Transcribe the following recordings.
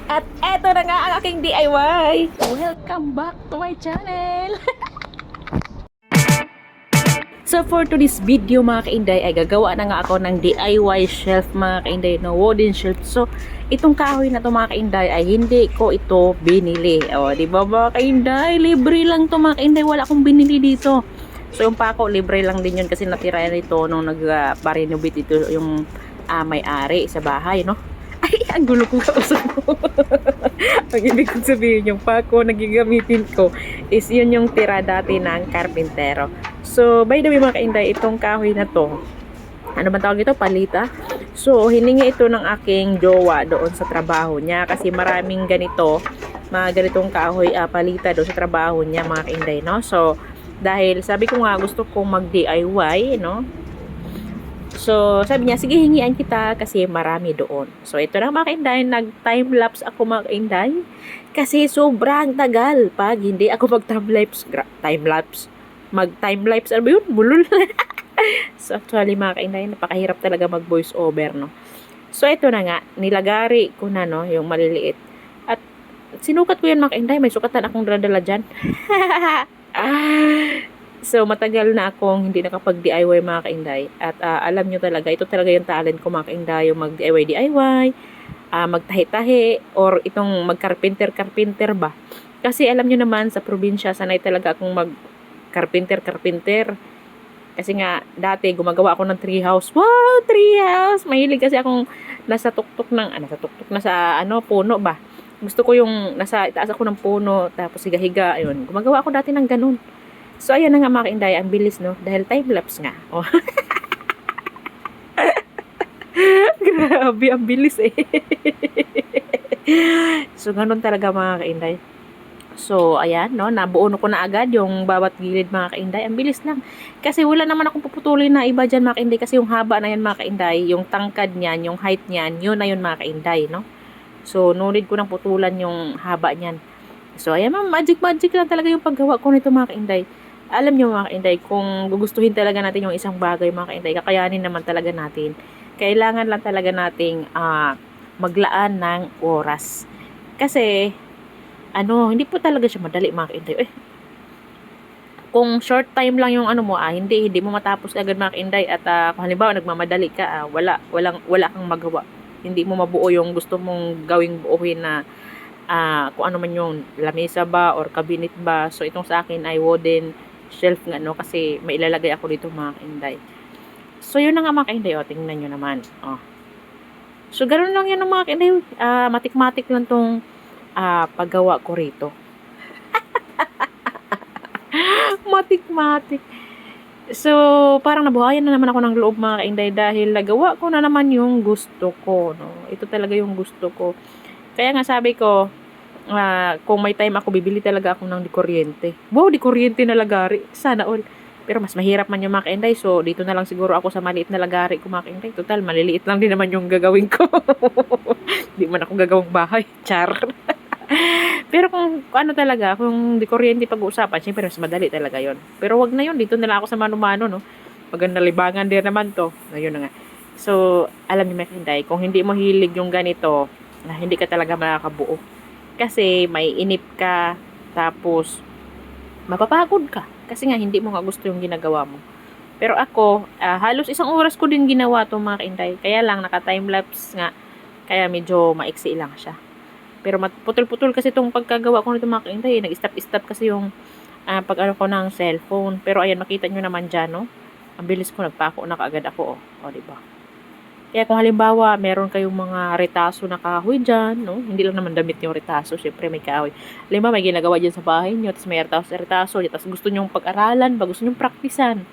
At eto na nga ang aking DIY. Welcome back to my channel. So for today's video mga kainday ay gagawa na nga ako ng DIY shelf mga kainday, no, wooden shelf. So itong kahoy na to mga kainday ay hindi ko ito binili. O di ba mga kainday, libre lang to mga kainday, wala akong binili dito. So yung pako libre lang din yun kasi natira nito nung nag-renovate ito yung may-ari sa bahay, no. Ay, ang gulo kong kausap ko. Ang ibig kong sabihin, yung pako na gigamitin ko is yun yung tira dati ng karpintero. So, by the way mga kainday, itong kahoy na to, ano ba tawag ito? Palita. So, hiningi ito ng aking jowa doon sa trabaho niya kasi maraming ganito, mga ganitong kahoy palita doon sa trabaho niya mga kainday, no? So, dahil sabi ko nga gusto kong mag-DIY, no? So, sabi niya, sige hingian kita kasi marami doon. So, ito na mga kainday, nag-time-lapse ako mga kainday. Kasi sobrang tagal pag hindi ako mag-time-lapse. Mag-time-lapse, ano ba yun? Bulol. So, actually mga kainday, napakahirap talaga mag-voice over, no? So, ito na nga, nilagari ko na, no, yung maliliit. At sinukat ko yan mga kainday, may sukatan akong dala dyan. So, matagal na akong hindi nakapag-DIY mga kainday. At alam nyo talaga, ito talaga yung talent ko mga kainday, yung mag-DIY, magtahi-tahi, or itong mag-carpenter ba. Kasi alam nyo naman, sa probinsya, sanay talaga akong mag-carpenter. Kasi nga, dati gumagawa ako ng treehouse. Wow, treehouse! Mahilig kasi akong nasa tuktok nasa puno ba. Gusto ko yung nasa itaas ako ng puno, tapos higa-higa, ayun. Gumagawa ako dati ng ganun. So, ayan na nga mga kainday, ang bilis, no? Dahil time-lapse nga. Oh. Grabe, ang bilis eh. So, ganun talaga mga kainday. So, ayan, no? Nabuo ko na agad yung bawat gilid mga kainday. Ang bilis lang. Kasi wala naman akong puputulin na iba dyan mga kainday. Kasi yung haba na yan mga kainday, yung tangkad niyan, yung height niyan, yun na yun mga kainday, no? So, no need ko nang putulan yung haba niyan. So, ayan, magic lang talaga yung paggawa ko nito mga kainday. Alam nyo mga kainday, kung gugustuhin talaga natin yung isang bagay mga kainday, kakayanin naman talaga natin. Kailangan lang talaga nating maglaan ng oras. Kasi, hindi po talaga siya madali mga kainday. Kung short time lang yung hindi mo matapos agad mga kainday at kung halimbawa nagmamadali ka, wala kang magawa. Hindi mo mabuo yung gusto mong gawing buuhin na kung ano man yung lamesa ba or cabinet ba. So itong sa akin ay wooden shelf nga, no, kasi may ilalagay ako dito mga kainday. So yun na nga mga kainday, tingnan nyo naman. So ganoon lang yun mga kainday, matik-matik lang tong paggawa ko rito. Matik-matik. So parang nabuhayan na naman ako ng loob mga kainday dahil nagawa ko na naman yung gusto ko, no. Ito talaga yung gusto ko. Kaya nga sabi ko, kung may time ako, bibili talaga ako ng dikuryente. Wow, dikuryente na lagari. Sana all. Pero mas mahirap man yung mga kainday. So, dito na lang siguro ako sa maliit na lagari ko mga kainday. Total, maliliit lang din naman yung gagawin ko. Hindi man ako gagawang bahay. Char. Pero kung talaga, kung dikuryente pag-uusapan, syempre mas madali talaga yon. Pero wag na yun. Dito na lang ako sa mano-mano, no? Maganda libangan din naman to. Ayun na nga. So, alam niyo mga kainday, kung hindi mo hilig yung ganito, hindi ka talaga makakabuo. Kasi may inip ka, tapos mapapagod ka. Kasi nga hindi mo nga gusto yung ginagawa mo. Pero ako, halos 1 oras ko din ginawa itong mga kainday. Kaya lang, naka-time-lapse nga. Kaya medyo maiksi lang siya. Pero putol-putol kasi itong pagkagawa ko nito mga kainday. Nag-stop-stop kasi yung pag-ano ko ng cellphone. Pero ayan, makita nyo naman dyan, no? Ang bilis ko, nagpako na kaagad ako, diba? Kaya kung halimbawa, meron kayong mga retaso na kahoy dyan, no? Hindi lang naman damit yung retaso, syempre may kahoy. Halimbawa, may ginagawa dyan sa bahay nyo, tapos may retaso, tapos gusto nyong pag-aralan ba, gusto nyong praktisan.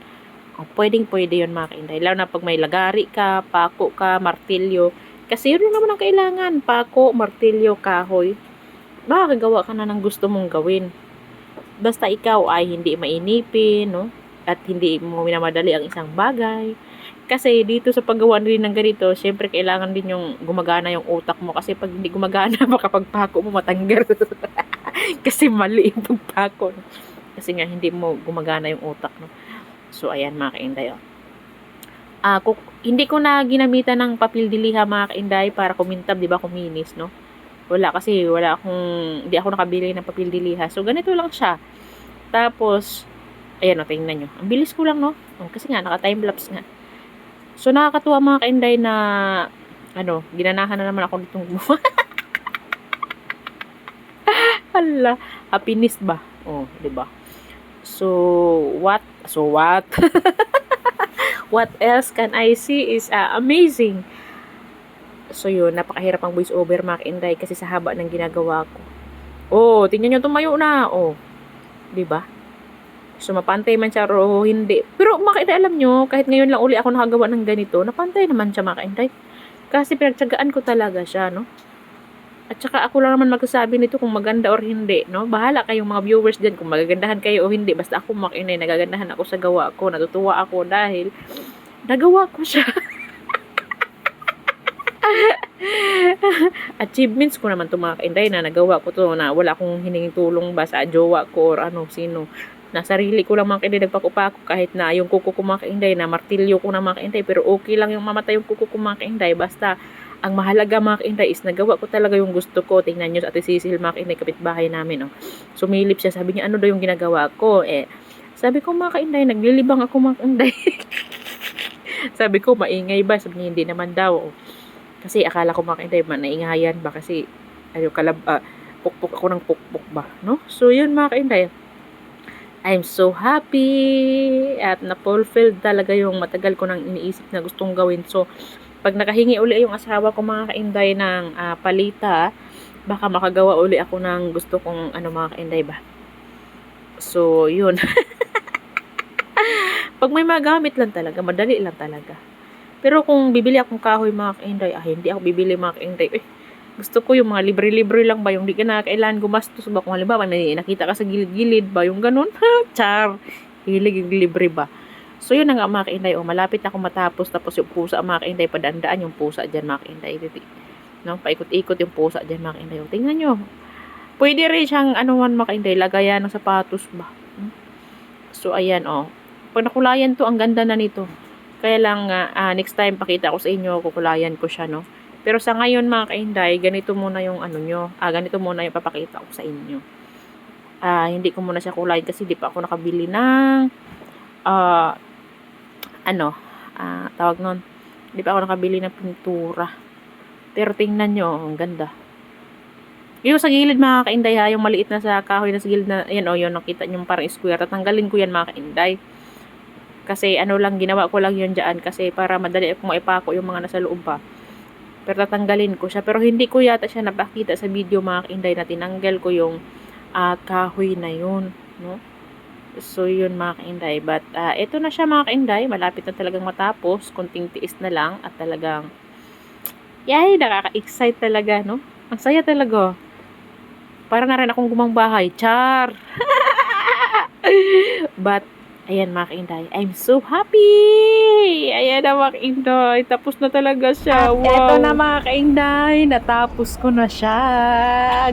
Pwede yun mga kainday. Lalo na pag may lagari ka, pako ka, martilyo. Kasi yun naman ang kailangan, pako, martilyo, kahoy. Makakagawa ka na ng gusto mong gawin. Basta ikaw ay hindi mainipin, no? At hindi mo minamadali ang isang bagay. Kasi dito sa paggawa rin ng ganito, syempre kailangan din yung gumagana yung utak mo. Kasi pag hindi gumagana, baka pagpako mo matanggal. Kasi mali yung pagpako. No? Kasi nga hindi mo gumagana yung utak. No? So, ayan mga kainday. Hindi ko na ginamitan ng papel diliha mga kainday para kumintab, di ba, kuminis, no? Wala kasi, hindi ako nakabili ng papel diliha. So, ganito lang siya. Tapos, ayan o, tingnan nyo. Ang bilis ko lang, no? Kasi nga, naka-timelapse nga. So, nakakatuwa mga kainday na, ginanahan na naman ako nitong gumawa. Hala, happiness ba? Oh, 'di ba? So what? What else can I see is amazing. So yun, napakahirap ang voice over mga kainday kasi sa haba ng ginagawa ko. Oh, tingnan nyo, tumayo na. Oh, 'di ba? So mapantay man siya o hindi. Pero mga kainday, alam nyo, kahit ngayon lang uli ako nakagawa ng ganito, napantay naman siya mga kainday. Kasi pinagtsagaan ko talaga siya, no? At saka ako lang naman magsasabi nito kung maganda or hindi, no? Bahala kayong mga viewers dyan kung magagandahan kayo o hindi. Basta ako makinay, nagagandahan ako sa gawa ko. Natutuwa ako dahil nagawa ko siya. Achievements ko naman ito mga kainday na nagawa ko to na wala akong hiningin tulong ba sa jowa ko or sino. Na sarili ko lang mga kainday nagpakupako kahit na yung kuko ko mga kainday na martilyo ko na mga kainday pero okay lang yung mamatay yung kuko ko mga kainday basta ang mahalaga mga kainday is nagawa ko talaga yung gusto ko. Tingnan nyo sa Ate Cecil mga kainday, kapitbahay namin. Oh. Sumilip siya, sabi niya ano daw yung ginagawa ko. Sabi ko mga kainday, naglilibang ako mga kainday. Sabi ko maingay ba? Sabi niya hindi naman daw. Kasi akala ko mga kainday, naingayan ba? Kasi pukpuk ako ng pukpuk ba? No? So yun mga kainday. I'm so happy at na-fulfilled talaga yung matagal ko nang iniisip na gustong gawin. So, pag nakahingi uli yung asawa ko mga kainday ng palita, baka makagawa uli ako ng gusto kong mga kainday ba. So, yun. Pag may magamit lang talaga, madali lang talaga. Pero kung bibili akong kahoy mga kainday, hindi ako bibili mga kainday. Gusto ko yung mga libre-libre lang ba, yung di ka na kailangan gumastos ba. Kung halimbawa, may nakita ka sa gilid-gilid ba, yung ganun, char, hilig yung libre ba. So, yun na nga mga kainday. Malapit ako matapos. Tapos yung pusa mga kainday. Padandaan yung pusa dyan mga kainday. No? Paikot-ikot yung pusa dyan mga kainday. Tingnan nyo. Pwede rin siyang mga kainday. Lagayan ng sapatos ba. So, ayan Pag nakulayan to, ang ganda na nito. Kaya lang, next time pakita ko sa inyo. Kukulayan ko siya, no? Pero sa ngayon mga kainday, ganito muna yung ganito muna yung papakita ko sa inyo. Hindi ko muna siya kulayan kasi di pa ako nakabili ng tawag nun, di pa ako nakabili ng pintura. Pero tingnan nyo, ang ganda. Yung sa gilid mga kainday yung maliit na sa kahoy na sa gilid na, yun nakita nyo parang square. Tatanggalin ko yan mga kainday. Kasi lang, ginawa ko lang yun dyan kasi para madali akong maipako yung mga nasa loob pa. Pero tatanggalin ko siya. Pero hindi ko yata siya napakita sa video mga kainday na tinanggal ko yung kahoy na yun, no? So, yun mga kainday. But, ito na siya mga kainday. Malapit na talagang matapos. Kunting tiis na lang. At talagang, nakaka-excite talaga, no? Ang saya talaga. Para na rin akong gumang-bahay. Char! But, ayan mga kainday. I'm so happy! Ayan na mga kainday. Tapos na talaga siya. Wow! Ito na mga kainday. Natapos ko na siya.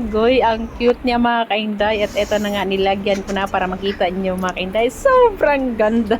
Goy, ang cute niya mga kainday. At ito na nga, nilagyan ko na para makita niyo mga kainday. Sobrang ganda!